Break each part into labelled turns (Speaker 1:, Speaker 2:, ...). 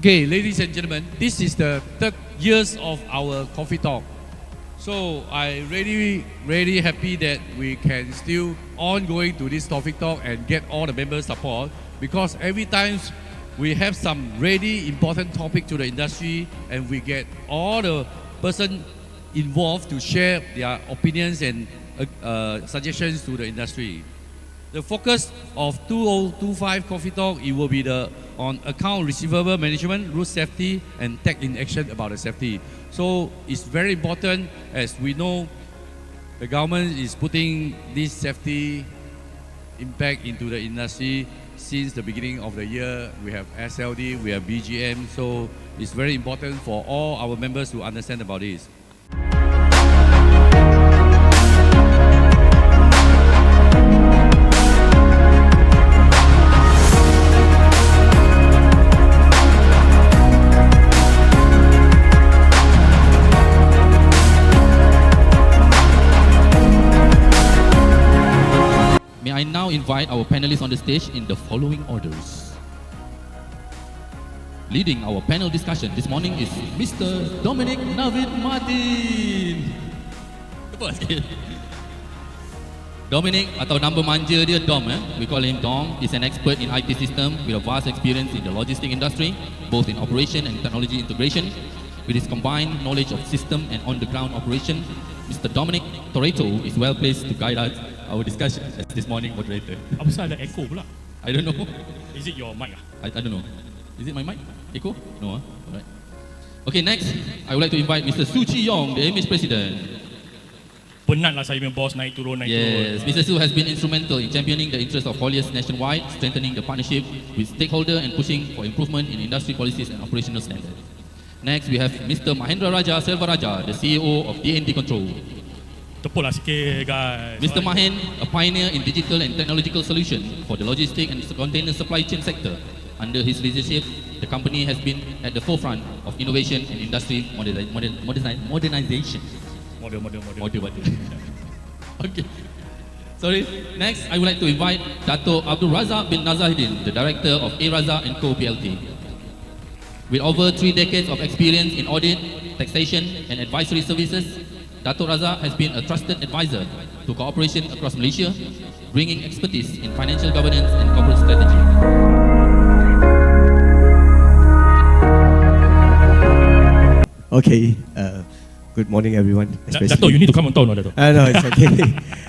Speaker 1: Okay, ladies and gentlemen, this is the third years of our coffee talk. So I really happy that we can still ongoing to this coffee talk and get all the members support, because every time we have some really important topic to the industry and we get all the person involved to share their opinions and suggestions to the industry. The focus of 2025 Coffee Talk, it will be on account receivable management, route safety, and tech in action about the safety. So it's very important, as we know the government is putting this safety impact into the industry since the beginning of the year. We have SLD, we have BGM, so it's very important for all our members to understand about this.
Speaker 2: May I now invite our panelists on the stage in the following orders. Leading our panel discussion this morning is Mr. Dominic Navid Martin. Dominic, atau nama manja dia Dom, we call him Dom, is an expert in IT system with a vast experience in the logistics industry, both in operation and technology integration. With his combined knowledge of system and on-the-ground operation, Mr. Dominic Toretto is well placed to guide us our discussion as this morning moderator.
Speaker 3: Apa pasal ada echo pula?
Speaker 2: I don't know.
Speaker 3: Is it your mic?
Speaker 2: I don't know. Is it my mic? Echo? No. Alright. Okay, next, I would like to invite Mr. Su Chi Yong, the AMH President.
Speaker 3: Penatlah saya punya boss naik turun.
Speaker 2: Yes, Mr. Su has been instrumental in championing the interests of hauliers nationwide, strengthening the partnership with stakeholders and pushing for improvement in industry policies and operational standards. Next, we have Mr. Mahendra Raja Selvaraja, the CEO of D&D Control.
Speaker 3: Tepuklah sikit guys.
Speaker 2: Mr. Mahen, a pioneer in digital and technological solutions for the logistic and container supply chain sector. Under his leadership, the company has been at the forefront of innovation and industry modernization. Model. Okay. Sorry. Next, I would like to invite Dato' Abdul Razak bin Nazahidin, the director of Razak Co PLT. With over 3 decades of experience in audit, taxation, and advisory services, Dato' Razak has been a trusted advisor to cooperation across Malaysia, bringing expertise in financial governance and corporate strategy.
Speaker 4: Okay, good morning everyone.
Speaker 3: Dato', you need to come on top, no, Dato'.
Speaker 4: No, it's okay.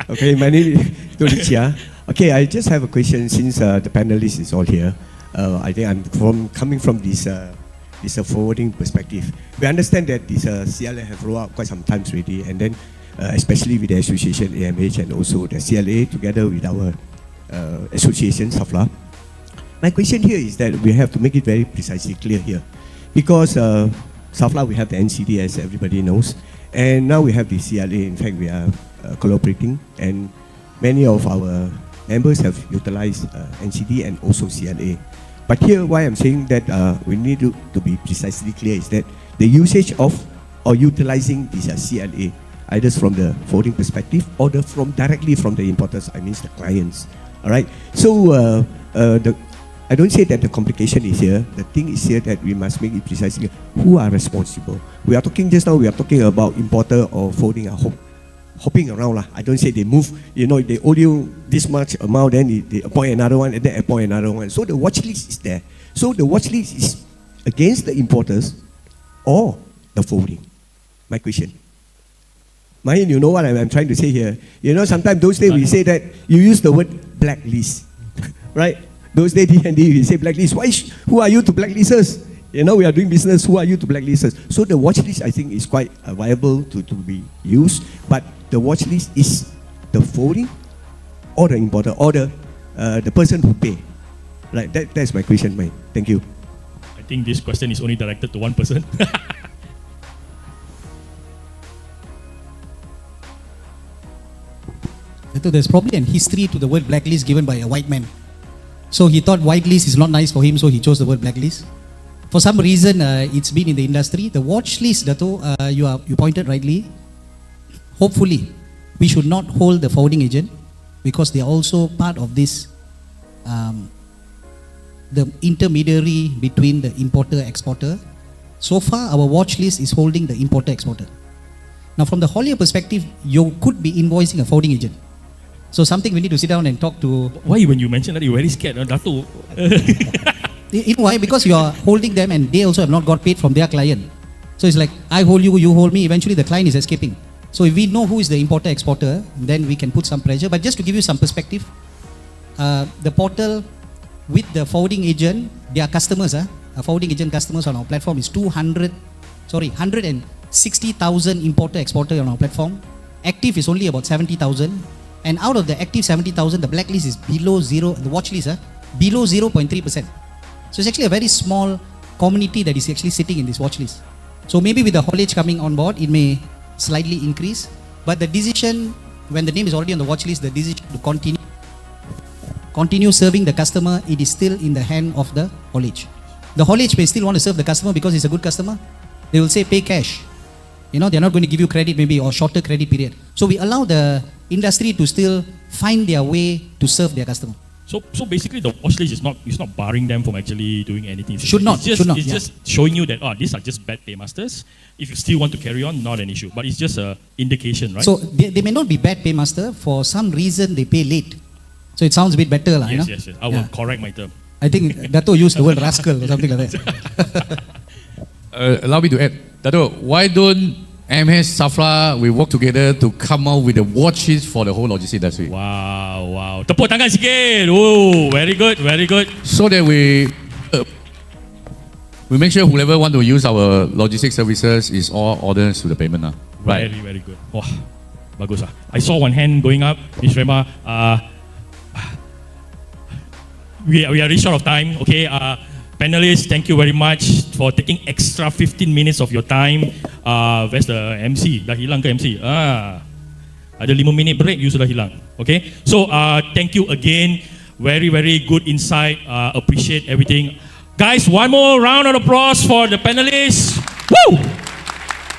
Speaker 4: Okay, my name is Dolicia. Okay, I just have a question since the panelists is all here. I think I'm coming from this forwarding perspective. We understand that this CLA have rolled out quite some times already, and then especially with the association AMH and also the CLA together with our association SAFLA. My question here is that we have to make it very precisely clear here, because SAFLA we have the NCD, as everybody knows, and now we have the CLA. In fact, we are collaborating, and many of our members have utilized NCD and also CLA. But here, why I'm saying that we need to be precisely clear is that the usage of or utilizing this CLA, either from the forwarding perspective or directly from the importers, I mean the clients. All right. So I don't say that the complication is here. The thing is here that we must make it precisely who are responsible. We are talking just now. We are talking about importer or forwarding a hopping around lah. I don't say they move, they owe you this much amount, then they appoint another one, and then appoint another one. So the watch list is there. So the watch list is against the importers or the forwarding. My question. Mahin, you know what I'm trying to say here? Sometimes those days we say that you use the word blacklist, right? Those days D&D we say blacklist. Who are you to blacklist us? We are doing business. Who are you to blacklist us? So the watch list, I think, is quite viable to be used. But the watch list is the forwarding or the importer or the person who pay. Right? That's my question, mate. Thank you.
Speaker 3: I think this question is only directed to one person.
Speaker 5: There's probably a history to the word blacklist given by a white man. So he thought whitelist is not nice for him, so he chose the word blacklist. For some reason, it's been in the industry. The watch list, Dato', you pointed rightly. Hopefully, we should not hold the forwarding agent, because they are also part of this the intermediary between the importer-exporter. So far, our watch list is holding the importer-exporter. Now, from the haulier perspective, you could be invoicing a forwarding agent. So something we need to sit down and talk to.
Speaker 3: Why when you mention that you're very scared, Dato?
Speaker 5: You know why? Because you are holding them and they also have not got paid from their client. So it's like, I hold you, you hold me, eventually the client is escaping. So if we know who is the importer-exporter, then we can put some pressure. But just to give you some perspective, the portal with the forwarding agent, their customers, forwarding agent customers on our platform is 160,000 importer-exporter on our platform. Active is only about 70,000. And out of the active 70,000, the blacklist is below zero, the watch list, below 0.3%. So it's actually a very small community that is actually sitting in this watch list. So maybe with the haulage coming on board, it may slightly increase. But the decision, when the name is already on the watch list, the decision to continue serving the customer, it is still in the hand of the haulage. The haulage may still want to serve the customer because he's a good customer. They will say pay cash. You know, they're not going to give you credit maybe or shorter credit period. So we allow the industry to still find their way to serve their customer.
Speaker 3: So basically the watch list is not barring them from actually doing anything.
Speaker 5: Should not.
Speaker 3: It's just showing you that these are just bad paymasters. If you still want to carry on, not an issue. But it's just an indication, right?
Speaker 5: So they may not be bad paymaster. For some reason they pay late. So it sounds a bit better,
Speaker 3: yes,
Speaker 5: you know?
Speaker 3: yes. I will correct my term.
Speaker 5: I think Dato used the word rascal or something like that.
Speaker 1: Allow me to add, Dato, why don't AMH Safra, we work together to come out with the watches for the whole logistics industry?
Speaker 3: Wow. Tepuk tangan sikit. Oh, very good.
Speaker 1: So that we make sure whoever want to use our logistics services is all orders to the payment. Right.
Speaker 3: Very good. Wah, bagus lah. I saw one hand going up. Miss Rema, we are really short of time. Okay. Panelists, thank you very much for taking extra 15 minutes of your time. Where's the MC? Dah hilang ke MC? Ada 5 minit break, you sudah hilang. Okay? So, thank you again. Very, very good insight. Appreciate everything. Guys, one more round of applause for the panelists. Woo!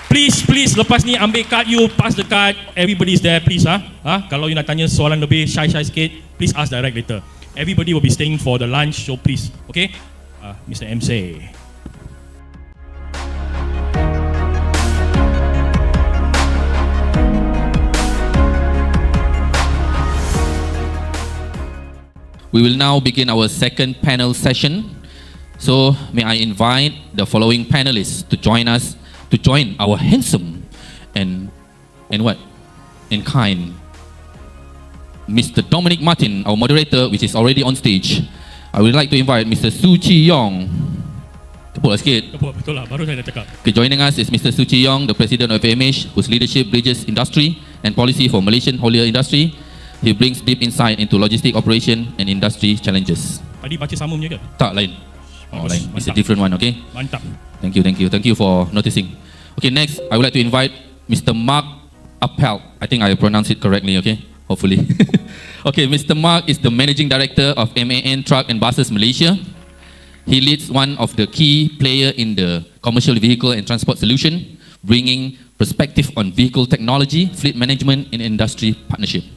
Speaker 3: Please, lepas ni ambil card you, pass the card. Everybody is there, please. Kalau you nak tanya soalan lebih shy sikit, please ask direct later. Everybody will be staying for the lunch, so please. Okay? Mr. MC.
Speaker 2: We will now begin our second panel session. So may I invite the following panelists to join our handsome and kind Mr. Dominic Martin, our moderator, which is already on stage. I would like to invite Mr. Su Chi Yong. Tepuk sikit.
Speaker 3: Tepuk, betul lah, baru saya dah cakap.
Speaker 2: Okay, joining us is Mr. Su Chi Yong, the president of AMH, whose leadership bridges industry and policy for Malaysian haulier industry. He brings deep insight into logistic operation and industry challenges.
Speaker 3: Tadi baca sama punya ke?
Speaker 2: Tak, lain. Lain. It's a different one, okay?
Speaker 3: Mantap.
Speaker 2: Thank you for noticing. Okay, next, I would like to invite Mr. Mark Appel. I think I pronounced it correctly, okay? Hopefully. Okay, Mr. Mark is the Managing Director of MAN Truck and Buses Malaysia. He leads one of the key player in the commercial vehicle and transport solution, bringing perspective on vehicle technology, fleet management, and industry partnership.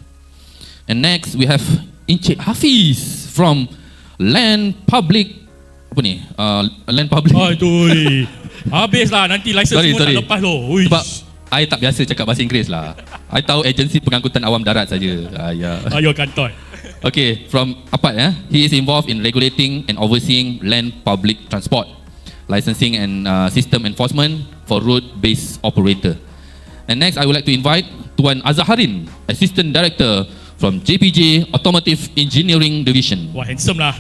Speaker 2: And next, we have Encik Hafiz from Land Public. Apa ni? Land Public.
Speaker 3: Aduh. Habislah, nanti license semua tak lepas tu.
Speaker 2: Sebab I tak biasa cakap bahasa Inggeris lah. I tahu agensi pengangkutan awam darat saja.
Speaker 3: Ayo kantor.
Speaker 2: Okay, from Apat, he is involved in regulating and overseeing land public transport, licensing and system enforcement for road-based operator. And next, I would like to invite Tuan Azharin, Assistant Director from JPJ Automotive Engineering Division.
Speaker 3: Wah, handsome lah.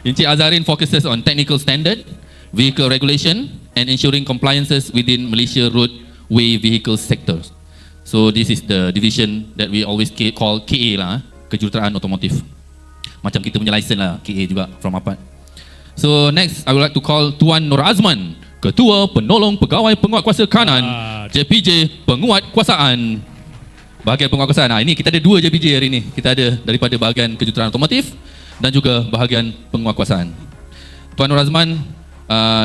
Speaker 2: Encik Azharin focuses on technical standard, vehicle regulation, and ensuring compliances within Malaysia roadway vehicle sectors. So this is the division that we always call KA lah, kejuruteraan otomotif. Macam kita punya license lah, KA juga from Apat. So next, I would like to call Tuan Nur Azman, Ketua Penolong Pegawai Penguatkuasa Kanan, JPJ Penguatkuasaan. Bahagian penguatkuasaan. Ini kita ada 2 JPJ hari ini. Kita ada daripada bahagian kejuruteraan otomotif dan juga bahagian penguatkuasaan. Tuan Nur Azman,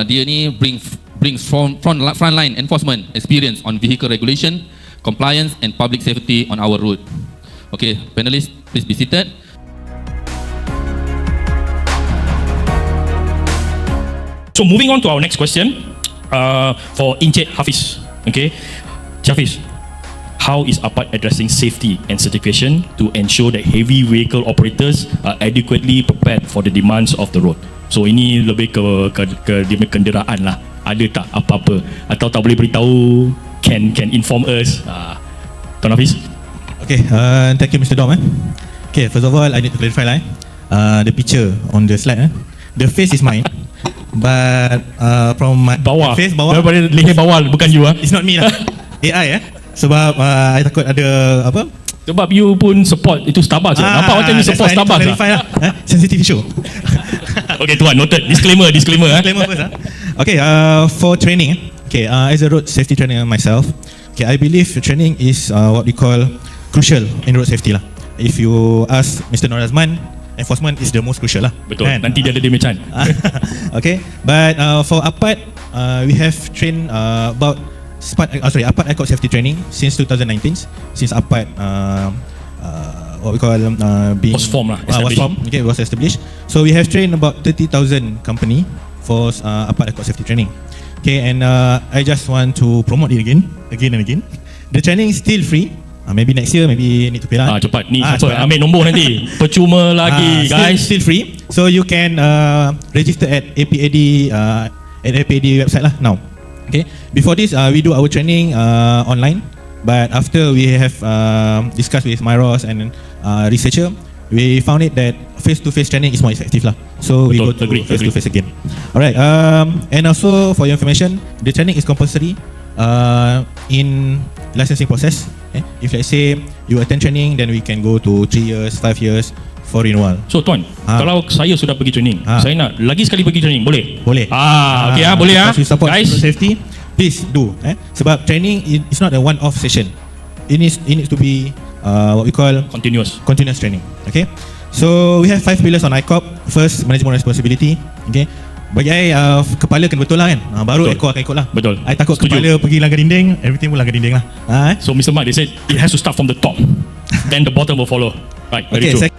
Speaker 2: dia ni brings frontline enforcement experience on vehicle regulation, compliance and public safety on our road. Okay, panelists, please be seated.
Speaker 3: So moving on to our next question, for Encik Hafiz. Okay, Hafiz, how is APAT addressing safety and certification to ensure that heavy vehicle operators are adequately prepared for the demands of the road? So ini lebih ke dia punya kenderaan lah. Ada tak apa-apa atau tak boleh beritahu? Can inform us? Tuan Hafiz.
Speaker 6: Okay, thank you Mr. Dom. Okay, first of all I need to clarify lah. The picture on the slide, the face is mine, but from my
Speaker 3: Bawah.
Speaker 6: face bawah.
Speaker 3: Daripada leher bawah, bukan you
Speaker 6: It's not me lah. AI sebab I takut ada apa?
Speaker 3: Sebab you pun support itu Starbucks. Nampak macam you support Starbucks lah.
Speaker 6: Sensitive issue.
Speaker 3: Okay tuan, noted. Disclaimer.
Speaker 6: Disclaimer first. Okay, for training, okay, as a road safety trainer myself, okay, I believe training is what we call crucial in road safety lah. If you ask Mr. Norazman, enforcement is the most crucial lah.
Speaker 3: Betul. Nanti dia ada dia macam.
Speaker 6: Okay, but for APAT, we have trained about APAT Airport Safety Training since 2019. Since APAT what we call being
Speaker 3: was formed lah,
Speaker 6: okay, was established. So we have trained about 30,000 company for APAT Airport Safety Training. Okay, and I just want to promote it again and again. The training is still free. Maybe next year, maybe need to pay lah.
Speaker 3: Cepat ni, cepat ambil nombor nanti. Percuma lagi guys.
Speaker 6: Still free. So you can register at APAD website lah now. Okay. Before this, we do our training online, but after we have discussed with Myros and researcher, we found it that face-to-face training is more effective lah. So we go to face-to-face again. Alright. And also for your information, the training is compulsory in licensing process. If let's say you attend training, then we can go to 3 years, 5 years for renewal.
Speaker 3: So tuan, kalau saya sudah pergi training, saya nak lagi sekali pergi training, boleh?
Speaker 6: Boleh.
Speaker 3: Okay boleh
Speaker 6: you support
Speaker 3: guys.
Speaker 6: Safety, please do. Sebab training is not a one-off session. It needs to be what we call
Speaker 3: continuous
Speaker 6: training. Okay. So we have 5 pillars on ICOP. First, management responsibility. Okay. Bagi I, kepala kena betul lah kan. Baru ekor akan ikut lah.
Speaker 3: Betul.
Speaker 6: I takut kepala pergi langgar dinding, everything pun langgar dinding lah.
Speaker 3: So Mr. Mark, they said it has to start from the top, then the bottom will follow. Right, very true.